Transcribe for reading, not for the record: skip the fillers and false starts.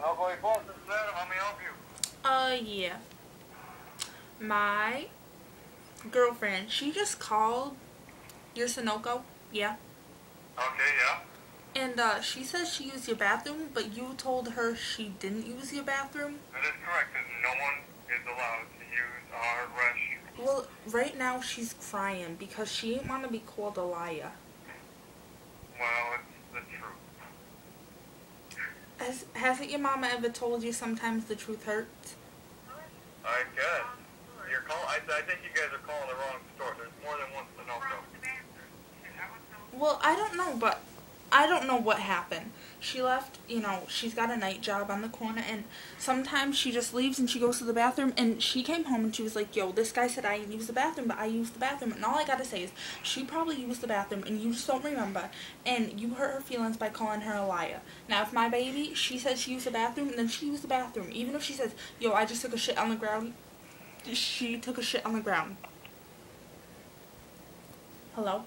Alcohol Falls, this is Adam. How may I help you? Yeah. My girlfriend, she just called your Sunoco. Yeah. Okay, yeah. And she says she used your bathroom, but you told her she didn't use your bathroom. That is correct, because no one is allowed to use our restroom. Well, right now she's crying because she didn't want to be called a liar. Well, it's the truth. Hasn't your mama ever told you sometimes the truth hurts? I guess. I think you guys are calling the wrong store. There's more than one Sunoco. Well, I don't know, but I don't know what happened. She left, she's got a night job on the corner, and sometimes she just leaves and she goes to the bathroom, and she came home and she was like, yo, this guy said I didn't use the bathroom, but I used the bathroom, and all I gotta say is, she probably used the bathroom, and you just don't remember, and you hurt her feelings by calling her a liar. Now, if my baby, she said she used the bathroom, then she used the bathroom. Even if she says, yo, I just took a shit on the ground, she took a shit on the ground. Hello?